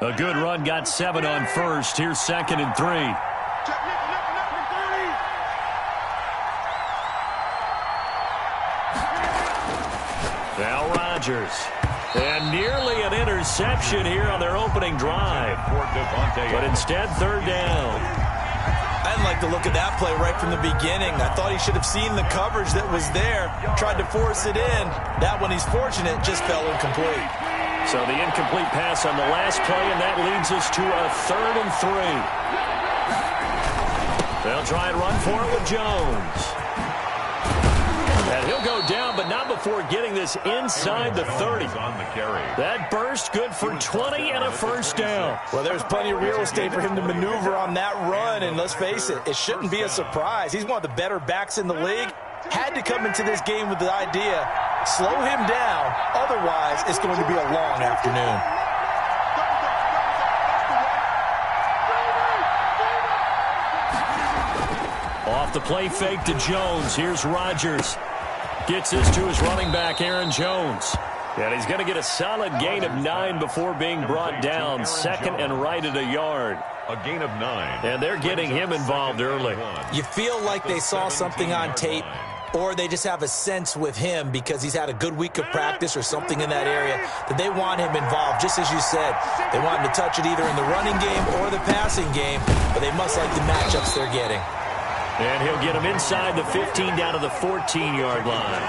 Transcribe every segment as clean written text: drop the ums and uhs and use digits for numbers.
A good run got 7 on first. Here's 2nd and 3. Now Rodgers. And nearly an interception here on their opening drive. But instead, 3rd down. I didn't like the look of that play right from the beginning. I thought he should have seen the coverage that was there, tried to force it in. That one, he's fortunate, just fell incomplete. So the incomplete pass on the last play, and that leads us to a 3rd and 3. They'll try and run for it with Jones. And he'll go down, but not before getting this inside the 30. That burst good for 20 and a 1st down. Well, there's plenty of real estate for him to maneuver on that run, and let's face it, it shouldn't be a surprise. He's one of the better backs in the league. Had to come into this game with the idea, slow him down, otherwise it's going to be a long afternoon. Off the play fake to Jones. Here's Rodgers. Gets this to his running back, Aaron Jones. And he's going to get a solid gain of 9 before being brought down. 2nd and right at a yard. A gain of 9. And they're getting him involved early. You feel like they saw something on tape, or they just have a sense with him because he's had a good week of practice or something in that area that they want him involved, just as you said. They want him to touch it either in the running game or the passing game, but they must like the matchups they're getting. And he'll get him inside the 15 down to the 14-yard line.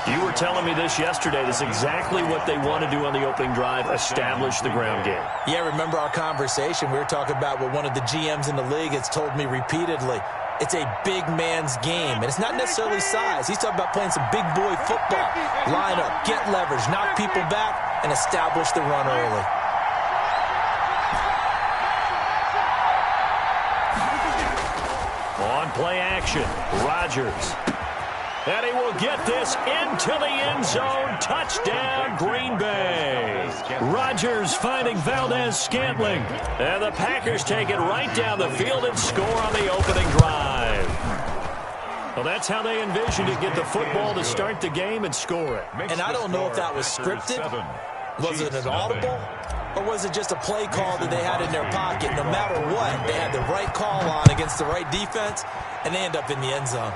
You were telling me this yesterday. This is exactly what they want to do on the opening drive, establish the ground game. Yeah, remember our conversation. We were talking about what one of the GMs in the league has told me repeatedly. It's a big man's game, and it's not necessarily size. He's talking about playing some big boy football. Line up, get leverage, knock people back, and establish the run early. On play action, Rodgers. And he will get this into the end zone. Touchdown, Green Bay. Rodgers finding Valdez-Scantling. And the Packers take it right down the field and score on the opening drive. Well, that's how they envisioned it. Get the football to start the game and score it. And I don't know if that was scripted. Was it an audible? Or was it just a play call that they had in their pocket? No matter what, they had the right call on against the right defense, and they end up in the end zone.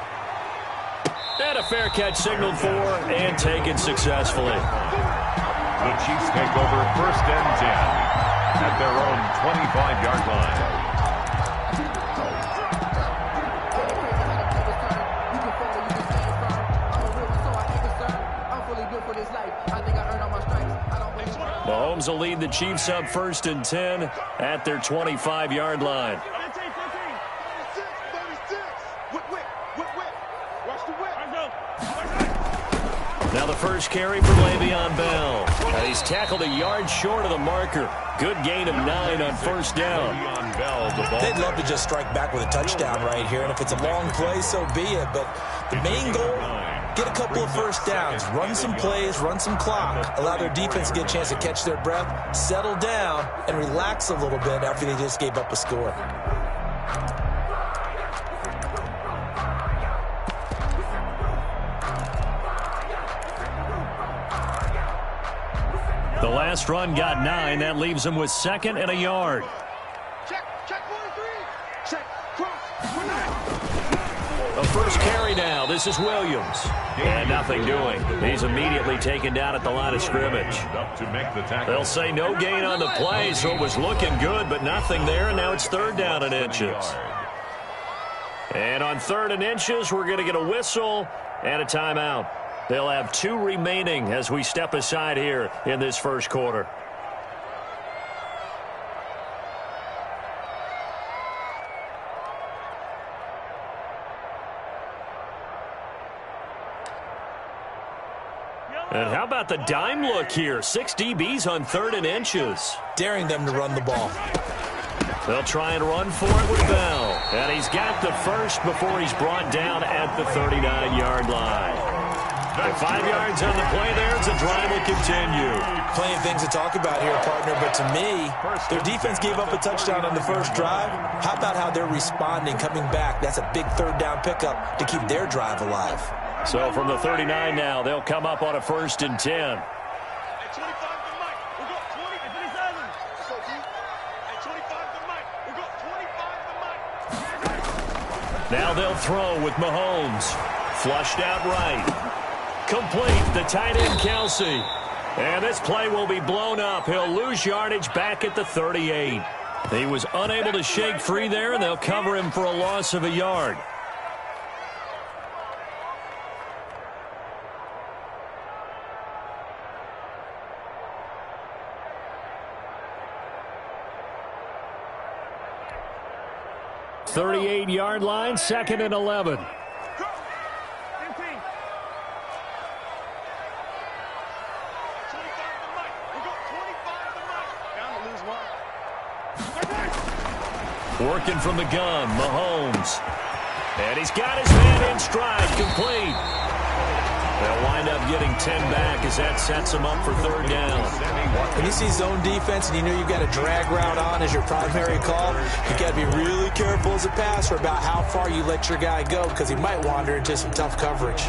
And a fair catch signaled for and taken successfully. The Chiefs take over 1st and 10 at their own 25-yard line. Mahomes will lead the Chiefs up 1st and 10 at their 25-yard line. Now the first carry for Le'Veon Bell. And he's tackled a yard short of the marker. Good gain of 9 on 1st down. They'd love to just strike back with a touchdown right here, and if it's a long play, so be it. But the main goal, get a couple of 1st downs, run some plays, run some clock, allow their defense to get a chance to catch their breath, settle down, and relax a little bit after they just gave up a score. The last run got 9. That leaves him with 2nd and a yard. A first carry now. This is Williams. And nothing doing. He's immediately taken down at the line of scrimmage. They'll say no gain on the play, so it was looking good, but nothing there, and now it's 3rd down and inches. And on 3rd and inches, we're going to get a whistle and a timeout. They'll have 2 remaining as we step aside here in this first quarter. And how about the dime look here? 6 DBs on 3rd and inches. Daring them to run the ball. They'll try and run for it with Bell. And he's got the first before he's brought down at the 39-yard line. And 5 yards on the play there as the drive will continue. Plenty of things to talk about here, partner, but to me, their defense gave up a touchdown on the first drive. How about how they're responding, coming back? That's a big 3rd down pickup to keep their drive alive. So from the 39 now, they'll come up on a 1st and 10. Now they'll throw with Mahomes. Flushed out right. Complete. The tight end, Kelsey. And this play will be blown up. He'll lose yardage back at the 38. He was unable to shake free there, and they'll cover him for a loss of a yard. .38-yard line, 2nd and 11. Working from the gun, Mahomes. And he's got his man in stride, complete. They'll wind up getting 10 back as that sets him up for 3rd down. When you see zone defense and you know you've got a drag route on as your primary call, you got to be really careful as a passer about how far you let your guy go because he might wander into some tough coverage.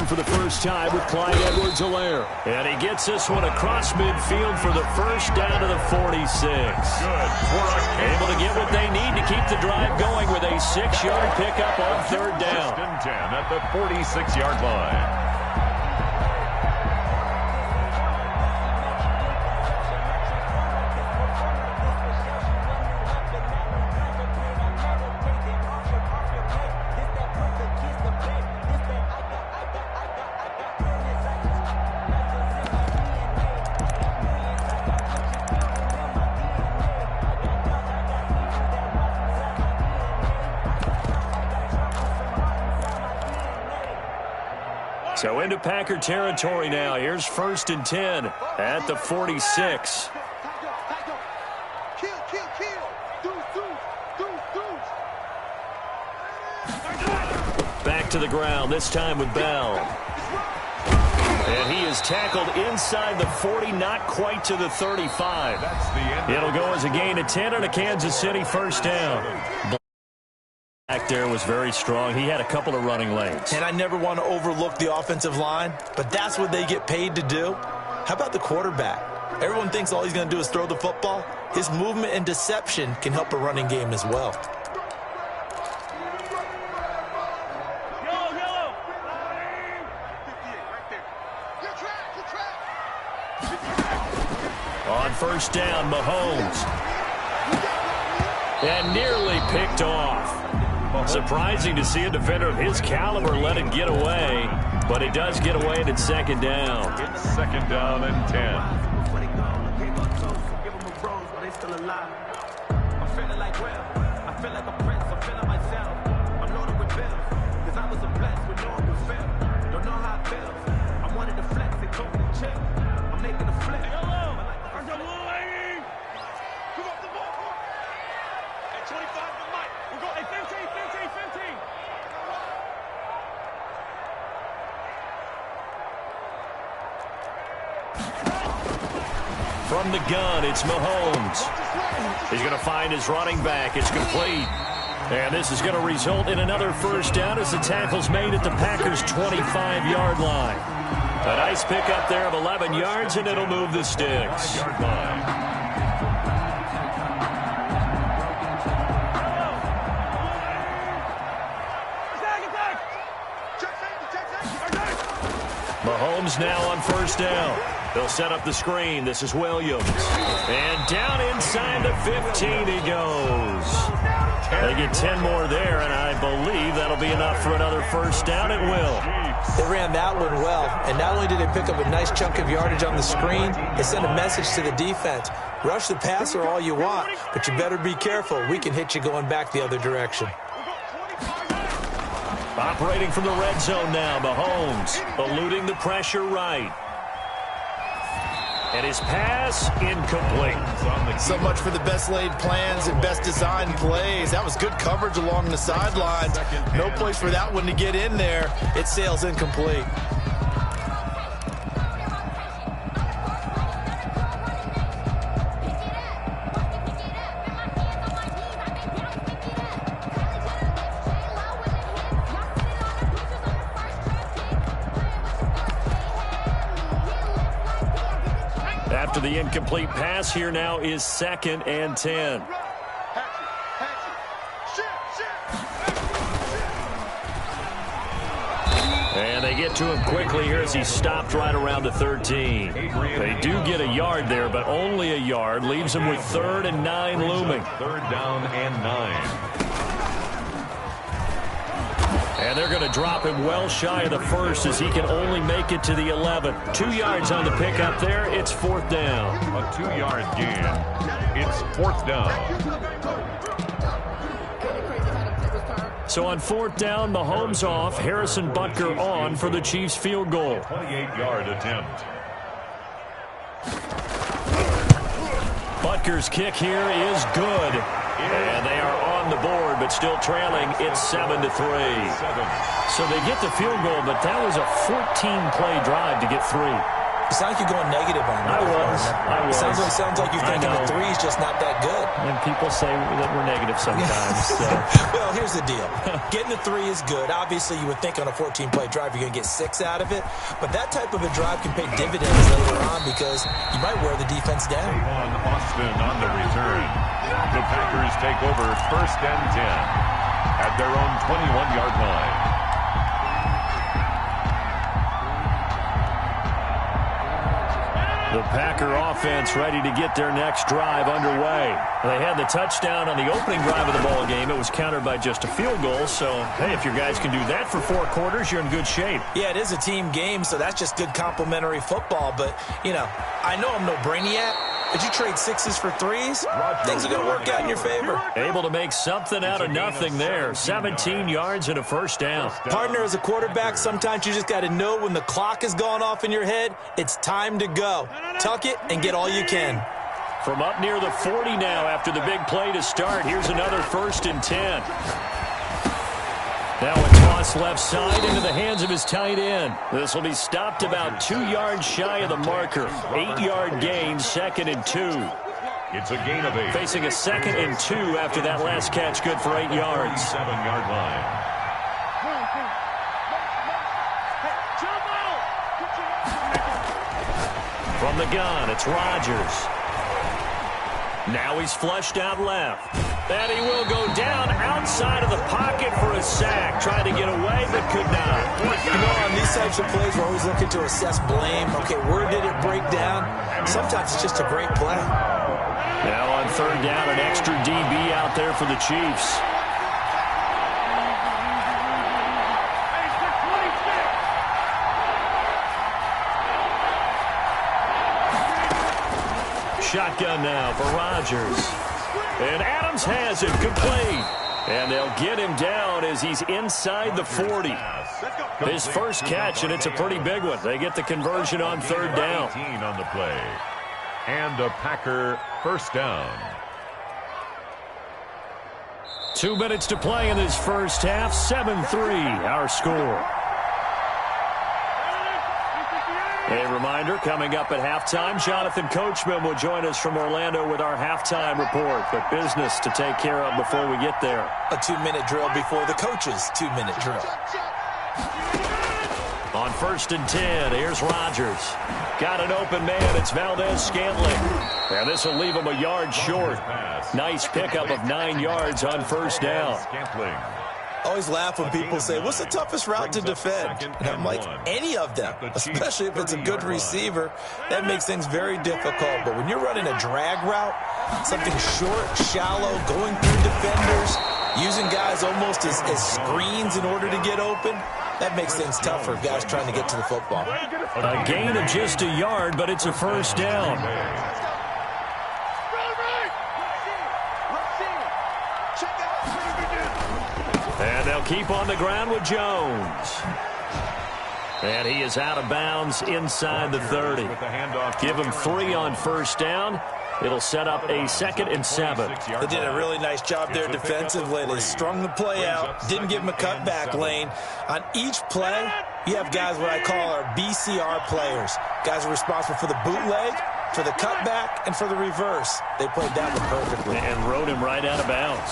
For the first time with Clyde Edwards-Helaire. And he gets this one across midfield for the first down to the 46. Able to get what they need to keep the drive going with a 6-yard pickup on 3rd down. 1st and 10 at the 46-yard line. So into Packer territory now. Here's 1st and 10 at the 46. Back to the ground, this time with Bell. And he is tackled inside the 40, not quite to the 35. It'll go as a gain of 10 and a Kansas City 1st down. Back there was very strong. He had a couple of running lanes. And I never want to overlook the offensive line, but that's what they get paid to do. How about the quarterback? Everyone thinks all he's going to do is throw the football. His movement and deception can help a running game as well. On 1st down, Mahomes. And nearly picked off. Surprising to see a defender of his caliber let it get away, but it does get away and it's 2nd down. It's 2nd down and 10. I'm feeling like I feel like a prince. I'm feeling myself. I'm loaded with bills because I was a blessed with no one was fair. Don't know how it feels. I wanted to flex. They told me to chill. I'm making a flip. From the gun, it's Mahomes. He's going to find his running back. It's complete. And this is going to result in another 1st down as the tackle's made at the Packers' 25-yard line. A nice pickup there of 11 yards, and it'll move the sticks. Mahomes now on 1st down. They'll set up the screen. This is Williams. And down inside the 15 he goes. They get 10 more there, and I believe that'll be enough for another 1st down. It will. They ran that one well, and not only did they pick up a nice chunk of yardage on the screen, they sent a message to the defense. Rush the passer all you want, but you better be careful. We can hit you going back the other direction. Operating from the red zone now, Mahomes eluding the pressure right. And his pass incomplete. So much for the best laid plans and best designed plays. That was good coverage along the sidelines. No place for that one to get in there. It sails incomplete. After the incomplete pass, here now is 2nd and 10. And they get to him quickly here as he stopped right around the 13. They do get a yard there, but only a yard. Leaves him with 3rd and 9 looming. 3rd down and 9. And they're going to drop him well shy of the 1st as he can only make it to the 11. 2 yards on the pickup there. It's 4th down. A 2-yard gain. It's 4th down. So on 4th down, Mahomes off, Harrison Butker on for the Chiefs field goal. 28-yard attempt. Butker's kick here is good. And they are on the board, but still trailing. It's 7-3. So they get the field goal, but that was a 14-play drive to get 3. You sound like you're going negative on that. I was. Sounds like you're thinking the 3's just not that good. And people say that we're negative sometimes. So. Well, here's the deal. Getting the 3 is good. Obviously, you would think on a 14-play drive you're going to get 6 out of it. But that type of a drive can pay dividends later on because you might wear the defense down. On Austin on the return. The Packers take over 1st and 10 at their own 21-yard line. The Packer offense ready to get their next drive underway. They had the touchdown on the opening drive of the ball game. It was countered by just a field goal. So, hey, if your guys can do that for 4 quarters, you're in good shape. Yeah, it is a team game, so that's just good complimentary football. But, you know, I know I'm no brainiac. Did you trade 6s for 3s? Things are going to work out in your favor. Able to make something out of nothing there. 17 yards and a 1st down. Partner, as a quarterback, sometimes you just got to know when the clock has gone off in your head, it's time to go. Tuck it and get all you can. From up near the 40 now after the big play to start. Here's another 1st and 10. Now a toss left side into the hands of his tight end. This will be stopped about 2 yards shy of the marker. 8-yard gain, 2nd and 2. It's a gain of 8. Facing a 2nd and 2 after that last catch, good for 8 yards. 7-yard line. From the gun, it's Rodgers. Now he's flushed out left. And he will go down outside of the pocket for a sack. Tried to get away, but could not. You know, on these types of plays, we're always looking to assess blame. Okay, where did it break down? Sometimes it's just a great play. Now on 3rd down, an extra DB out there for the Chiefs. Shotgun now for Rodgers. And Adams has it complete. And they'll get him down as he's inside the 40. His first catch, and it's a pretty big one. They get the conversion on 3rd down. 18 on the play. And a Packer 1st down. 2 minutes to play in this first half. 7-3, our score. A reminder, coming up at halftime, Jonathan Coachman will join us from Orlando with our halftime report. But business to take care of before we get there. A 2-minute drill before the coach's 2-minute drill. On 1st and 10, here's Rodgers. Got an open man, it's Valdez-Scantling. And this will leave him a yard short. Nice pickup of 9 yards on 1st down. Scantling. Always laugh when people say, what's the toughest route to defend? And I'm like, any of them, especially if it's a good receiver. That makes things very difficult. But when you're running a drag route, something short, shallow, going through defenders, using guys almost as screens in order to get open, that makes things tough for guys trying to get to the football. A gain of just a yard, but it's a 1st down. And they'll keep on the ground with Jones. And he is out of bounds inside the 30. Give him 3 on 1st down. It'll set up a 2nd and 7. They did a really nice job there defensively. They strung the play out, didn't give him a cutback lane. On each play, you have guys what I call our BCR players. Guys are responsible for the bootleg, for the cutback, and for the reverse. They played that one perfectly. And rode him right out of bounds.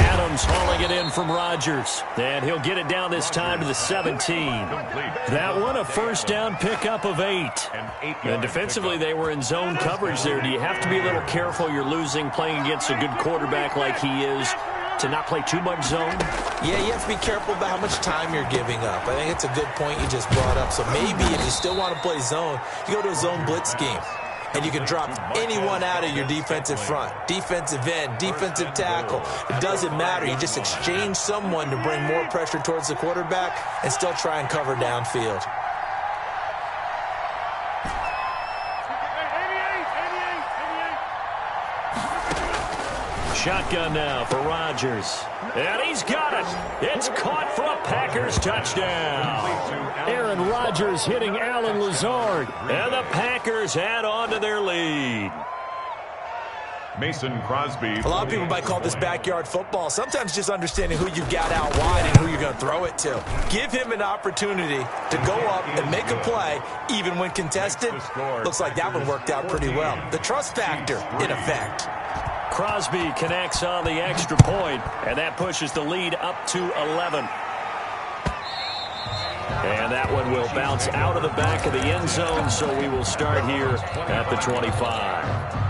Adams hauling it in from Rodgers. And he'll get it down this time to the 17. That one a first down pickup of 8. And defensively, they were in zone coverage there. Do you have to be a little careful you're losing playing against a good quarterback like he is to not play too much zone? Yeah, you have to be careful about how much time you're giving up. I think it's a good point you just brought up. So maybe if you still want to play zone, you go to a zone blitz scheme. And you can drop anyone out of your defensive front. Defensive end, defensive tackle. It doesn't matter. You just exchange someone to bring more pressure towards the quarterback and still try and cover downfield. Shotgun now for Rodgers. And he's got it. It's caught for a Packers touchdown. Aaron Rodgers hitting Alan Lazard. And the Packers add on to their lead. Mason Crosby. A lot of people might call this backyard football. Sometimes just understanding who you've got out wide and who you're going to throw it to. Give him an opportunity to go up and make a play, even when contested. Looks like that one worked out pretty well. The trust factor, in effect. Crosby connects on the extra point, and that pushes the lead up to 11. And that one will bounce out of the back of the end zone, so we will start here at the 25.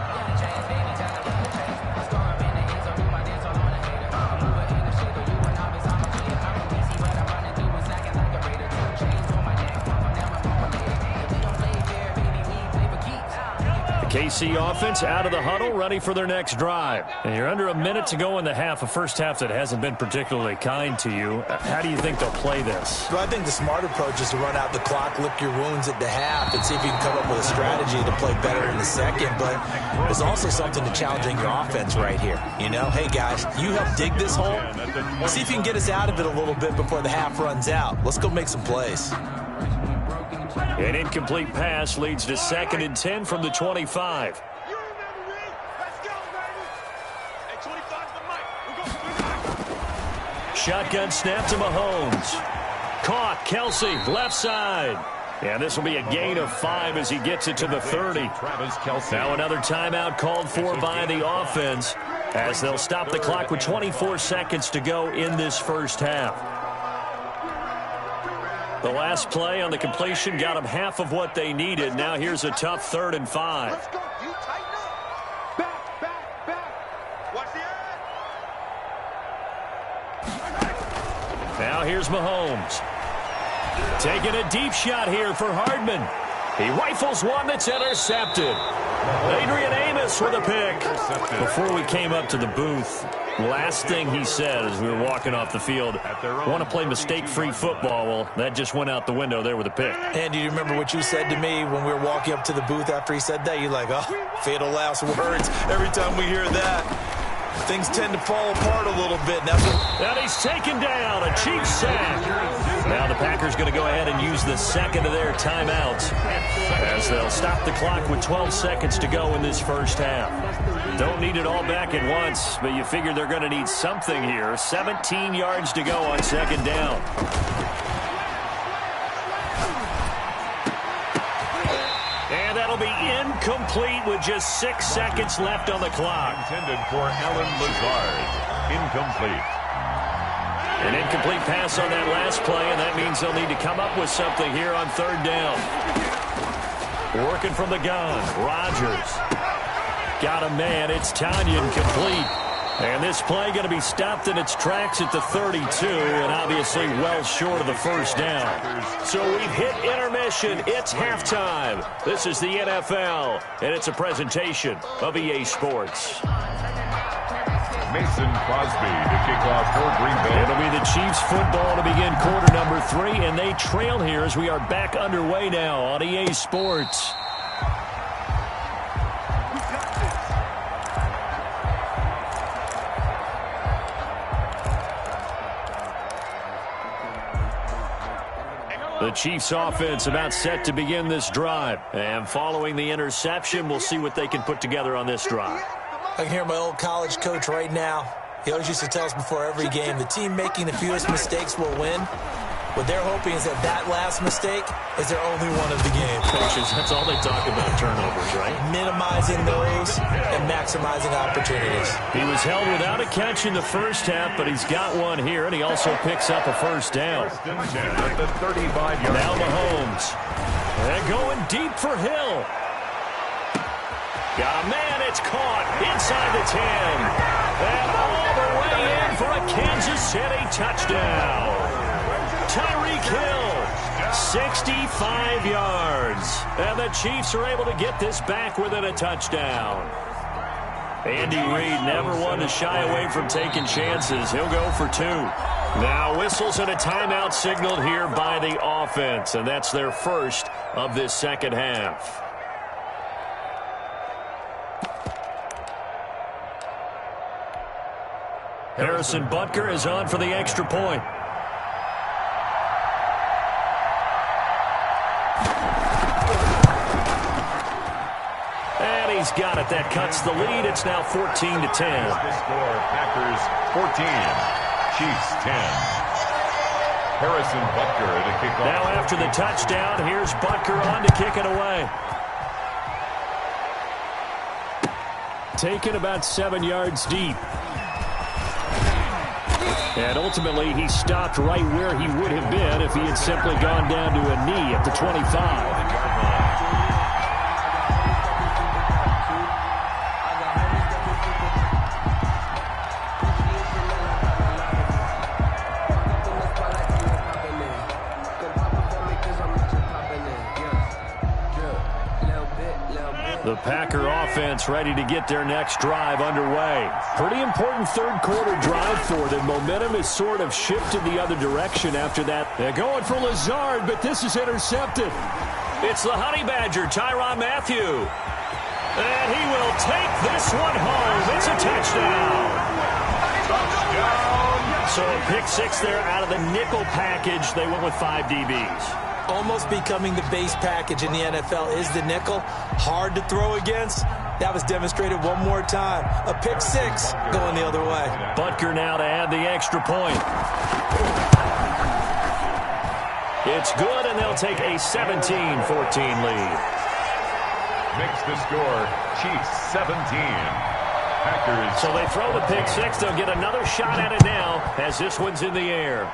KC offense out of the huddle, ready for their next drive. And you're under a minute to go in the half, a first half that hasn't been particularly kind to you. How do you think they'll play this? Well, I think the smart approach is to run out the clock, lick your wounds at the half, and see if you can come up with a strategy to play better in the second. But there's also something to challenging your offense right here. You know, hey, guys, you help dig this hole. See if you can get us out of it a little bit before the half runs out. Let's go make some plays. An incomplete pass leads to 2nd and 10 from the 25. Shotgun snap to Mahomes. Caught. Kelsey, left side. And this will be a gain of 5 as he gets it to the 30. Now another timeout called for by the offense as they'll stop the clock with 24 seconds to go in this first half. The last play on the completion got them half of what they needed. Now here's a tough 3rd and 5. Let's go. You tighten up. Back. Watch the edge. Now here's Mahomes. Taking a deep shot here for Hardman. He rifles one that's intercepted. Adrian Amos with a pick. Before we came up to the booth, last thing he said as we were walking off the field, want to play mistake-free football. Well, that just went out the window there with a pick. And do you remember what you said to me when we were walking up to the booth after he said that? You're like, oh, fatal last words. Every time we hear that, things tend to fall apart a little bit. And he's taken down, a Chiefs sack. Now the Packers going to go ahead and use the second of their timeouts as they'll stop the clock with 12 seconds to go in this first half. Don't need it all back at once, but you figure they're going to need something here. 17 yards to go on 2nd down. And that'll be incomplete with just 6 seconds left on the clock. Intended for Alan Lazard. Incomplete. An incomplete pass on that last play, and that means they'll need to come up with something here on 3rd down. Working from the gun, Rodgers. Got a man, it's Tanyan complete. And this play going to be stopped in its tracks at the 32, and obviously well short of the first down. So we've hit intermission. It's halftime. This is the NFL, and it's a presentation of EA Sports. Mason Crosby to kick off for Green Bay. It'll be the Chiefs football to begin quarter number 3, and they trail here as we are back underway now on EA Sports. The Chiefs offense about set to begin this drive. And following the interception, we'll see what they can put together on this drive. I can hear my old college coach right now. He always used to tell us before every game, the team making the fewest mistakes will win. What they're hoping is that that last mistake is their only one of the game. Coaches, that's all they talk about, turnovers, right? Minimizing those and maximizing opportunities. He was held without a catch in the first half, but he's got one here, and he also picks up a first down. At the 35-yard Now Mahomes. They're going deep for Hill. Got a man, it's caught inside the 10. And all the way in for a Kansas City touchdown. Tyreek Hill, 65 yards. And the Chiefs are able to get this back within a touchdown. Andy Reid never one to shy away from taking chances. He'll go for 2. Now whistles and a timeout signaled here by the offense. And that's their first of this second half. Harrison Butker is on for the extra point. And he's got it. That cuts the lead. It's now 14-10. The score, Packers 14, Chiefs 10. Harrison Butker to kick off. Now after the touchdown, here's Butker on to kick it away. Taken about 7 yards deep. And ultimately, he stopped right where he would have been if he had simply gone down to a knee at the 25. The Packer offense ready to get their next drive underway. Pretty important third quarter drive for them. Momentum has sort of shifted the other direction after that. They're going for Lazard, but this is intercepted. It's the Honey Badger, Tyrann Mathieu. And he will take this one home. It's a touchdown. So a pick 6 there out of the nickel package. They went with 5 DBs. Almost becoming the base package in the NFL is the nickel. Hard to throw against. That was demonstrated one more time. A pick 6 going the other way. Butker now to add the extra point. It's good, and they'll take a 17-14 lead. Makes the score, Chiefs 17. Packers. So they throw the pick 6. They'll get another shot at it now as this one's in the air.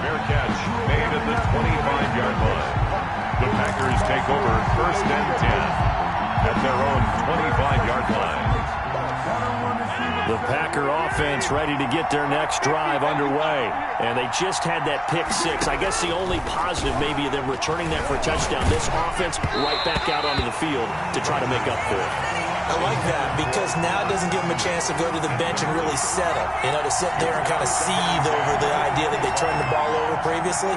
Fair catch made at the 25-yard line. The Packers take over first and 10 at their own 25-yard line. The Packer offense ready to get their next drive underway. And they just had that pick 6. I guess the only positive maybe of them returning that for a touchdown. This offense right back out onto the field to try to make up for it. I like that because now it doesn't give them a chance to go to the bench and really settle. You know, to sit there and kind of seethe over the idea that they turned the ball over previously.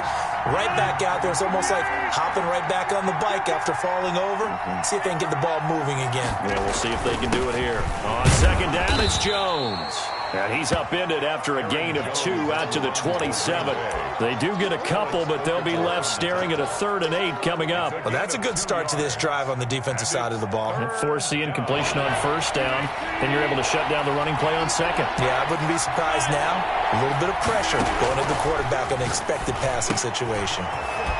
Right back out there. It's almost like hopping right back on the bike after falling over. See if they can get the ball moving again. Yeah, we'll see if they can do it here. On second down, it's Jones. And he's upended after a gain of 2 out to the 27. They do get a couple, but they'll be left staring at a 3rd and 8 coming up. Well, that's a good start to this drive on the defensive side of the ball. Force the incompletion on first down, then you're able to shut down the running play on second. Yeah, I wouldn't be surprised now. A little bit of pressure going at the quarterback in an expected passing situation.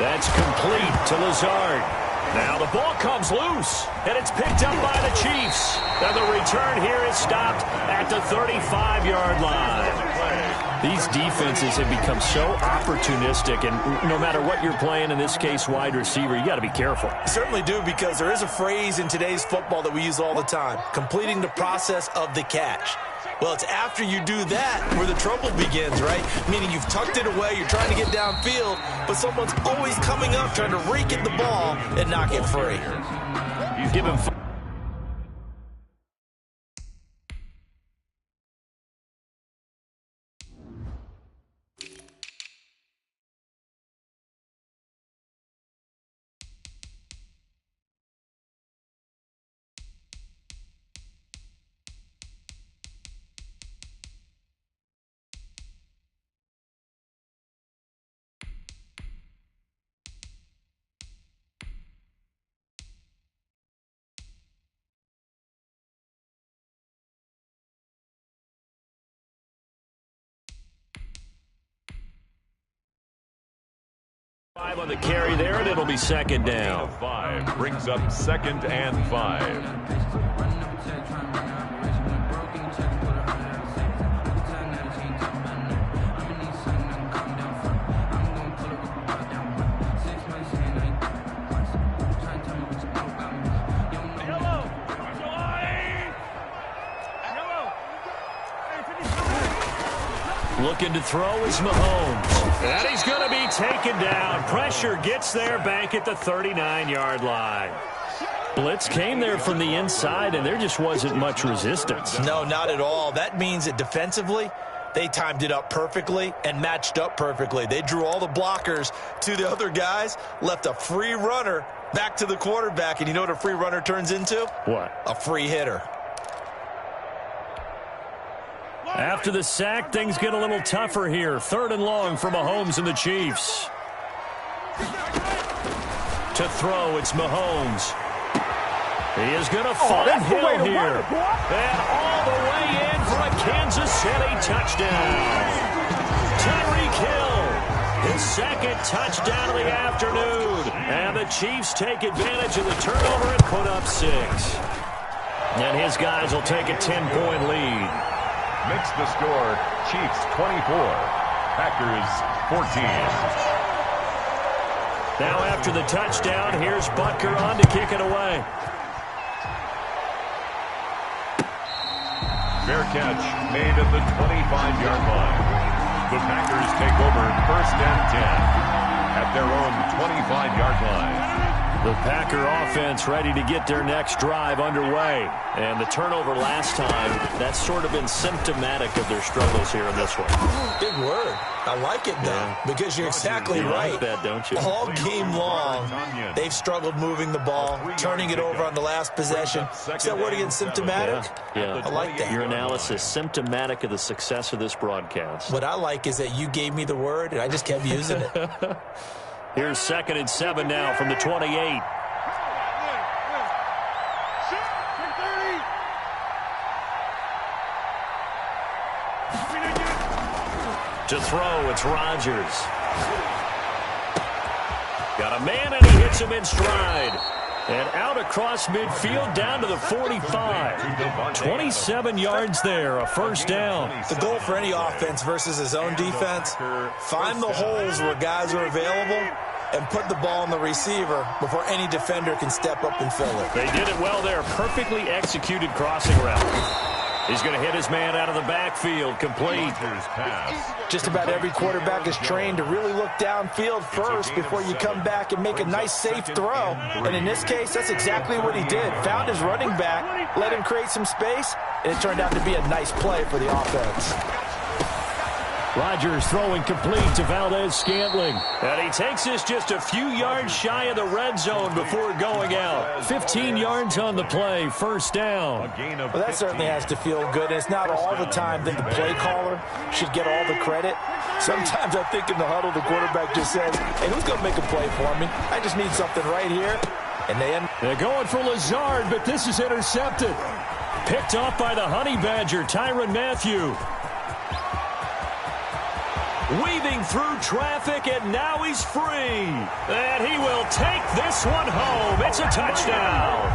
That's complete to Lazard. Now the ball comes loose, and it's picked up by the Chiefs. And the return here is stopped at the 35-yard line. These defenses have become so opportunistic, and no matter what you're playing, in this case wide receiver, you got to be careful. Certainly do, because there is a phrase in today's football that we use all the time, completing the process of the catch. Well, it's after you do that where the trouble begins, right? Meaning you've tucked it away, you're trying to get downfield, but someone's always coming up trying to rake at the ball and knock it free. You give him drive on the carry there, and it'll be second down. 5 brings up 2nd and 5. Looking to throw is Mahomes. And he's going to be taken down. Pressure gets there back at the 39-yard line. Blitz came there from the inside, and there just wasn't much resistance. No, not at all. That means that defensively, they timed it up perfectly and matched up perfectly. They drew all the blockers to the other guys, left a free runner back to the quarterback, and you know what a free runner turns into? What? A free hitter. After the sack, things get a little tougher here. 3rd and long for Mahomes and the Chiefs. To throw, it's Mahomes. He is going to find Hill here. And all the way in for a Kansas City touchdown. Tyreek Hill, his 2nd touchdown of the afternoon. And the Chiefs take advantage of the turnover and put up 6. And his guys will take a 10-point lead. Makes the score Chiefs 24, Packers 14. Now after the touchdown, here's Butker on to kick it away. Fair catch made at the 25-yard line. The Packers take over 1st and 10 at their own 25-yard line. The Packer offense ready to get their next drive underway. And the turnover last time, that's sort of been symptomatic of their struggles here in this one. Big word. I like it, though, because you're exactly right. Like that, don't you? All game long, they've struggled moving the ball, turning it over on the last possession. Is that word again, symptomatic? Yeah. I like that. Your analysis, symptomatic of the success of this broadcast. What I like is that you gave me the word, and I just kept using it. Here's 2nd and 7 now from the 28. To throw, it's Rodgers. Got a man, and he hits him in stride. And out across midfield down to the 45. 27 yards there, a 1st down. The goal for any offense versus his own defense, find the holes where guys are available and put the ball on the receiver before any defender can step up and fill it. They did it well there. Perfectly executed crossing route. He's going to hit his man out of the backfield. Complete. Just about every quarterback is trained to really look downfield first before you come back and make a nice, safe throw. And in this case, that's exactly what he did. Found his running back, let him create some space, and it turned out to be a nice play for the offense. Rodgers throwing complete to Valdez-Scantling. And he takes this just a few yards shy of the red zone before going out. 15 yards on the play, 1st down. Well, that certainly has to feel good. And it's not all the time that the play caller should get all the credit. Sometimes I think in the huddle, the quarterback just says, hey, who's going to make a play for me? I just need something right here. And they're going for Lazard, but this is intercepted. Picked off by the Honey Badger, Tyrann Mathieu. Weaving through traffic, and now he's free. And he will take this one home. It's a touchdown.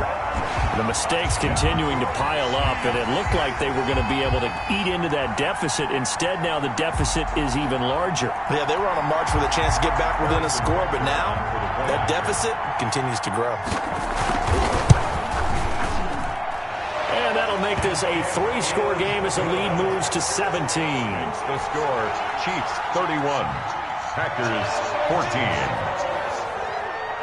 The mistakes continuing to pile up, and it looked like they were going to be able to eat into that deficit. Instead, now the deficit is even larger. Yeah, they were on a march with a chance to get back within a score, but now that deficit continues to grow. And that'll make this a 3-score game as the lead moves to 17. The score, Chiefs 31, Packers 14.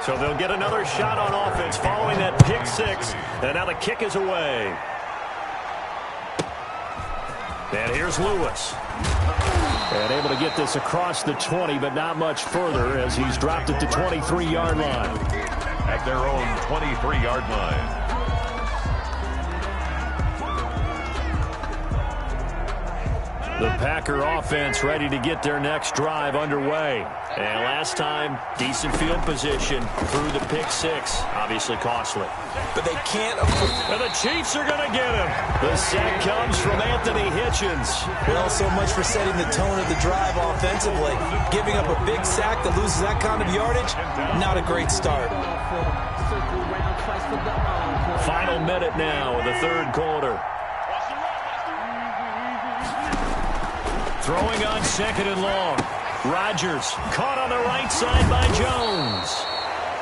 So they'll get another shot on offense following that pick 6. And now the kick is away. And here's Lewis. And able to get this across the 20, but not much further as he's dropped at the 23-yard line. At their own 23-yard line. The Packer offense ready to get their next drive underway. And last time, decent field position through the pick six. Obviously costly. But they can't afford... And the Chiefs are going to get him. The sack comes from Anthony Hitchens. Well, so much for setting the tone of the drive offensively. Giving up a big sack that loses that kind of yardage, not a great start. Final minute now in the third quarter. Throwing on second and long. Rodgers caught on the right side by Jones.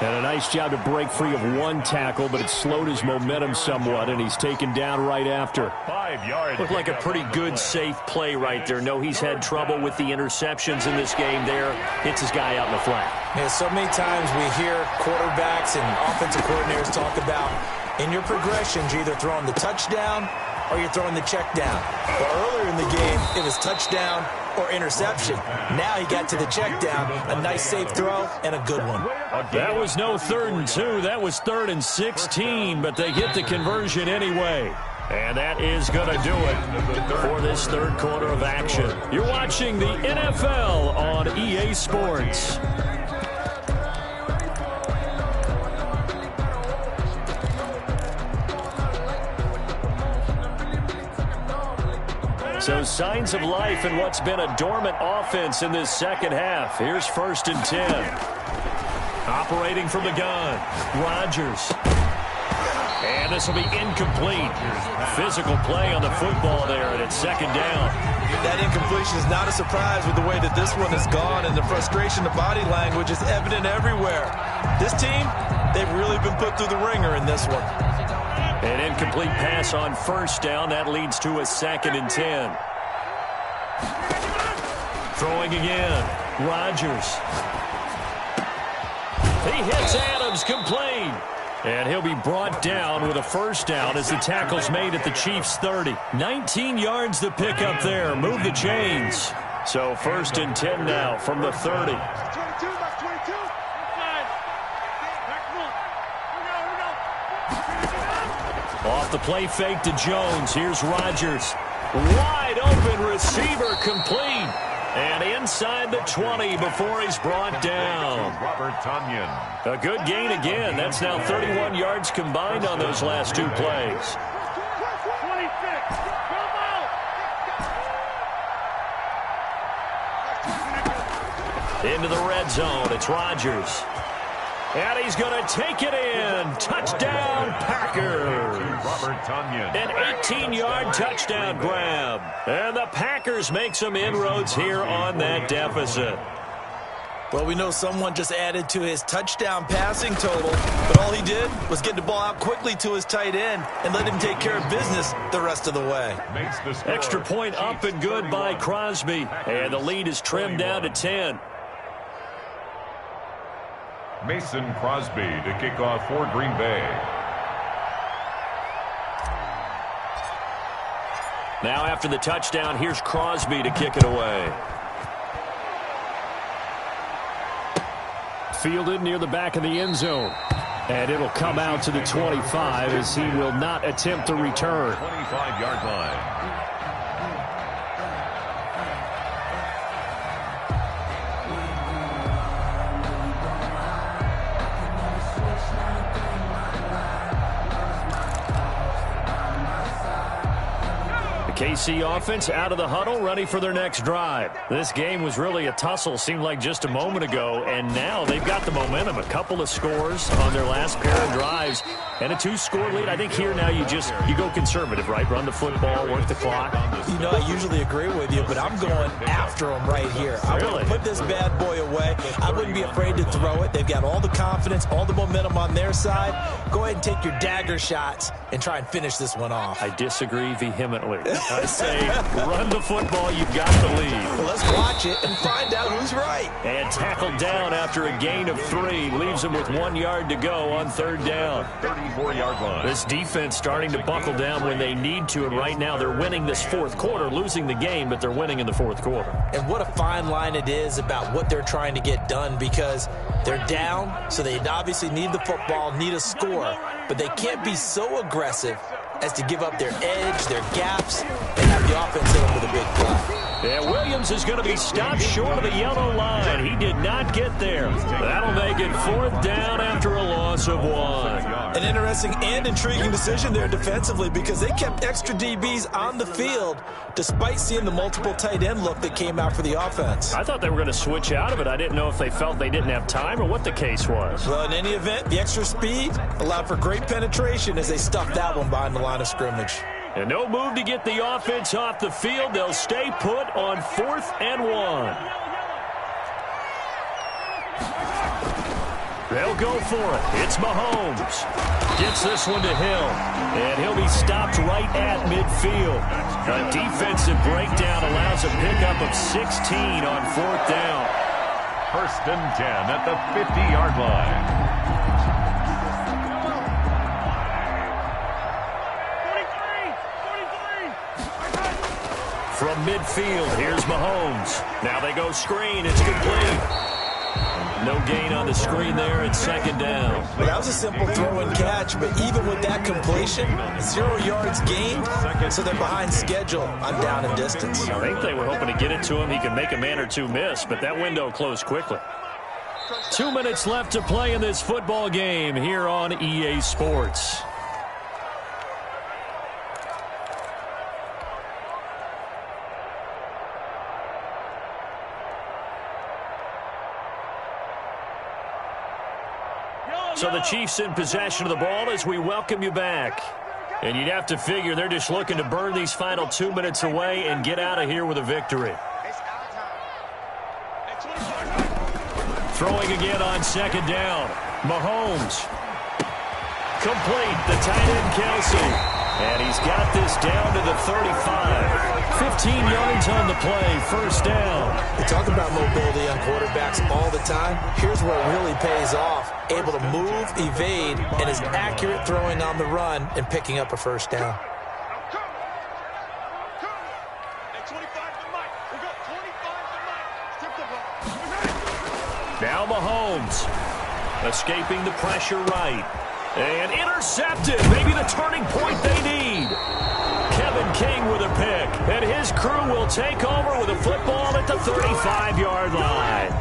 And a nice job to break free of one tackle, but it slowed his momentum somewhat, and he's taken down right after. 5 yards. Looked like a pretty good, safe play right there. No, he's had trouble with the interceptions in this game there. Hits his guy out in the flat. Yeah, so many times we hear quarterbacks and offensive coordinators talk about in your progressions, you're either throwing the touchdown or you're throwing the check down. But earlier in the game, it was touchdown or interception. Now he got to the check down, a nice safe throw, and a good one. That was no 3rd and 2. That was 3rd and 16, but they get the conversion anyway. And that is going to do it for this third quarter of action. You're watching the NFL on EA Sports. So signs of life in what's been a dormant offense in this second half. Here's 1st and 10. Operating from the gun, Rodgers. And this will be incomplete. Physical play on the football there, and it's 2nd down. That incompletion is not a surprise with the way that this one has gone, and the frustration, the body language is evident everywhere. This team, they've really been put through the ringer in this one. An incomplete pass on 1st down. That leads to a 2nd and 10. Throwing again. Rodgers. He hits Adams complete. And he'll be brought down with a 1st down as the tackle's made at the Chiefs' 30. 19 yards to pick up there. Move the chains. So 1st and 10 now from the 30. Off the play fake to Jones. Here's Rodgers. Wide open receiver complete. And inside the 20 before he's brought down. Robert Tonyan. A good gain again. That's now 31 yards combined on those last 2 plays. Into the red zone. It's Rodgers. And he's going to take it in. Touchdown, Packers. Robert Tonyan. An 18-yard touchdown grab. And the Packers make some inroads here on that deficit. Well, we know someone just added to his touchdown passing total, but all he did was get the ball out quickly to his tight end and let him take care of business the rest of the way. Extra point up and good by Crosby. And the lead is trimmed down to 10. Mason Crosby to kick off for Green Bay. Now after the touchdown, here's Crosby to kick it away. Fielded near the back of the end zone. And it'll come out to the 25 as he will not attempt to return. 25-yard line. KC offense out of the huddle, ready for their next drive. This game was really a tussle, seemed like just a moment ago, and now they've got the momentum. A couple of scores on their last pair of drives, and a 2-score lead. I think here now you go conservative, right? Run the football, work the clock. You know, I usually agree with you, but I'm going after them right here. I want to put this bad boy away. I wouldn't be afraid to throw it. They've got all the confidence, all the momentum on their side. Go ahead and take your dagger shots and try and finish this one off. I disagree vehemently. I say run the football, you've got the lead. Well, let's watch it and find out who's right. And tackled down after a gain of 3. Leaves him with 1 yard to go on 3rd down. 34-yard line. This defense starting to buckle down when they need to, and right now they're winning this 4th quarter, losing the game, but they're winning in the 4th quarter. And what a fine line it is about what they're trying to get done, because they're down, so they obviously need the football, need a score, but they can't be so aggressive as to give up their edge, their gaps, and have the offense hit them with a big play. And Williams is going to be stopped short of the yellow line. He did not get there. That'll make it 4th down after a loss of 1. An interesting and intriguing decision there defensively because they kept extra DBs on the field despite seeing the multiple tight end look that came out for the offense. I thought they were going to switch out of it. I didn't know if they felt they didn't have time or what the case was. Well, in any event, the extra speed allowed for great penetration as they stuffed that one behind the line of scrimmage. And no move to get the offense off the field. They'll stay put on 4th and 1. They'll go for it. It's Mahomes. Gets this one to Hill. And he'll be stopped right at midfield. A defensive breakdown allows a pickup of 16 on 4th down. 1st and 10 at the 50-yard line. From midfield, here's Mahomes. Now they go screen. It's complete. No gain on the screen there. It's 2nd down. Well, that was a simple throw and catch, but even with that completion, 0 yards gained, so they're behind schedule on down and distance. I think they were hoping to get it to him. He could make a man or two miss, but that window closed quickly. 2 minutes left to play in this football game here on EA Sports. So the Chiefs in possession of the ball as we welcome you back. And you'd have to figure they're just looking to burn these final 2 minutes away and get out of here with a victory. Throwing again on 2nd down. Mahomes. Complete. The tight end, Kelsey. And he's got this down to the 35. 15 yards on the play. 1st down. We talk about mobility on quarterbacks all the time. Here's where it really pays off. Able to move, evade, and is accurate throwing on the run and picking up a 1st down. Now Mahomes. Escaping the pressure right. And intercepted. Maybe the turning point they need. Kevin King with a pick. And his crew will take over with a football at the 35-yard line.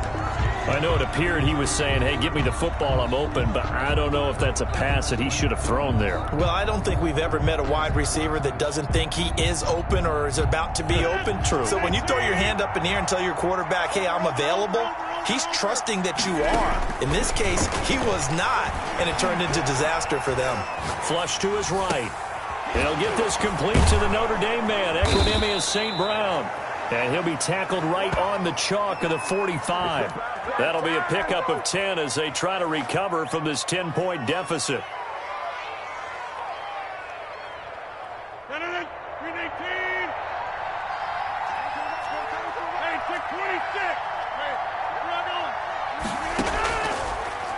I know it appeared he was saying, hey, give me the football, I'm open, but I don't know if that's a pass that he should have thrown there. Well, I don't think we've ever met a wide receiver that doesn't think he is open or is about to be open. True. So when you throw your hand up in the air and tell your quarterback, hey, I'm available, he's trusting that you are. In this case, he was not, and it turned into disaster for them. Flush to his right. He'll get this complete to the Notre Dame man, Equinemius St. Brown. And he'll be tackled right on the chalk of the 45. That'll be a pickup of 10 as they try to recover from this 10-point deficit.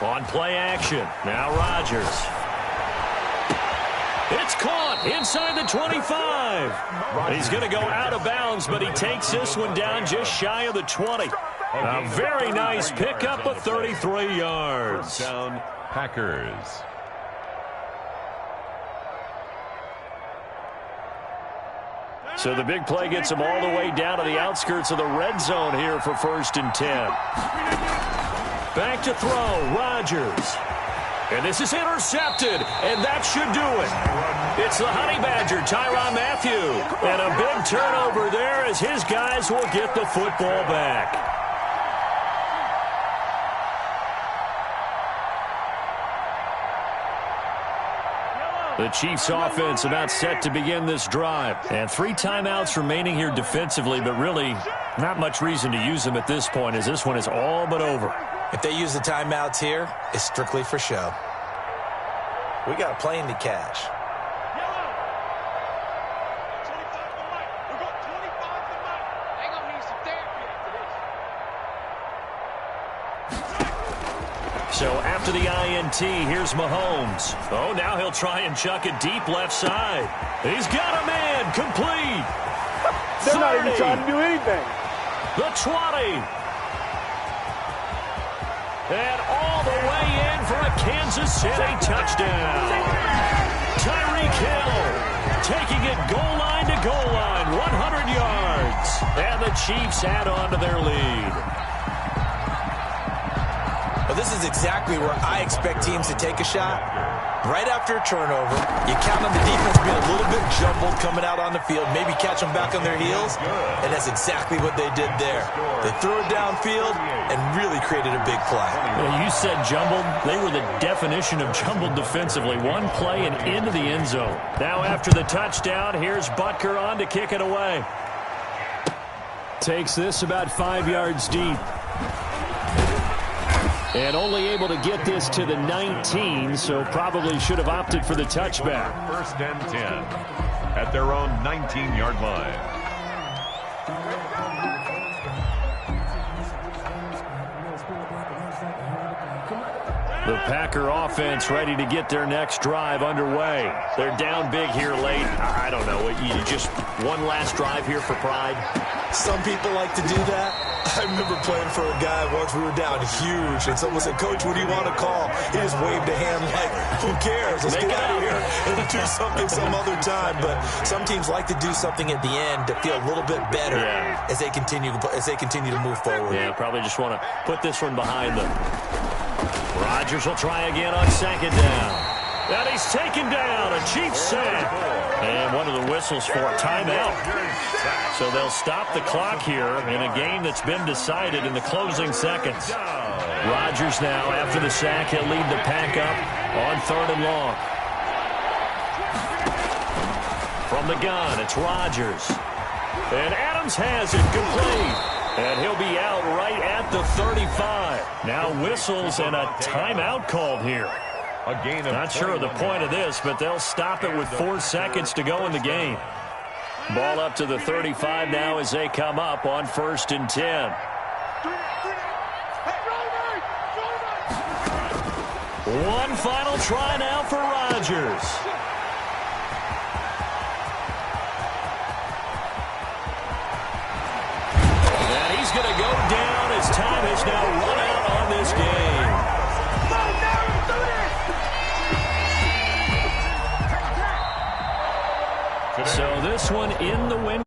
On play action, now Rodgers. It's caught inside the 25. He's going to go out of bounds, but he takes this one down just shy of the 20. A very nice pickup of 33 yards. Down, Packers. So the big play gets him all the way down to the outskirts of the red zone here for 1st and 10. Back to throw, Rodgers. And this is intercepted, and that should do it. It's the Honey Badger, Tyrann Mathieu. And a big turnover there as his guys will get the football back. The Chiefs offense about set to begin this drive. And 3 timeouts remaining here defensively, but really not much reason to use them at this point as this one is all but over. If they use the timeouts here, it's strictly for show. We got a plane to catch. So after the INT, here's Mahomes. Oh, now he'll try and chuck it deep left side. He's got a man, complete. They're not even trying to do anything. The 20. And all the way in for a Kansas City touchdown. Tyreek Hill taking it goal line to goal line, 100 yards. And the Chiefs add on to their lead. Well, this is exactly where I expect teams to take a shot. Right after a turnover, you count on the defense being a little bit jumbled coming out on the field, maybe catch them back on their heels, and that's exactly what they did there. They threw it downfield and really created a big play. Well, you said jumbled. They were the definition of jumbled defensively. One play and into the end zone. Now after the touchdown, here's Butker on to kick it away. Takes this about 5 yards deep. And only able to get this to the 19, so probably should have opted for the touchback. First and 10 at their own 19-yard line. The Packer offense ready to get their next drive underway. They're down big here late. I don't know. You just one last drive here for pride? Some people like to do that. I remember playing for a guy once. We were down huge, and someone said, "Coach, what do you want to call?" He just waved a hand like, "Who cares? Let's get out of here and do something some other time." But some teams like to do something at the end to feel a little bit better as they continue to move forward. Yeah, probably just want to put this one behind them. Rodgers will try again on second down. And he's taken down, a Chiefs sack. And one of the whistles for a timeout. So they'll stop the clock here in a game that's been decided in the closing seconds. Rodgers now, after the sack, he'll lead the pack up on 3rd and long. From the gun, it's Rodgers. And Adams has it complete. And he'll be out right at the 35. Now whistles and a timeout called here. Not sure of the point of this, but they'll stop it with 4 seconds to go in the game. Ball up to the 35 now as they come up on 1st and 10. One final try now for Rodgers. And he's going to go down as time has now run out on this game. So this one in the win.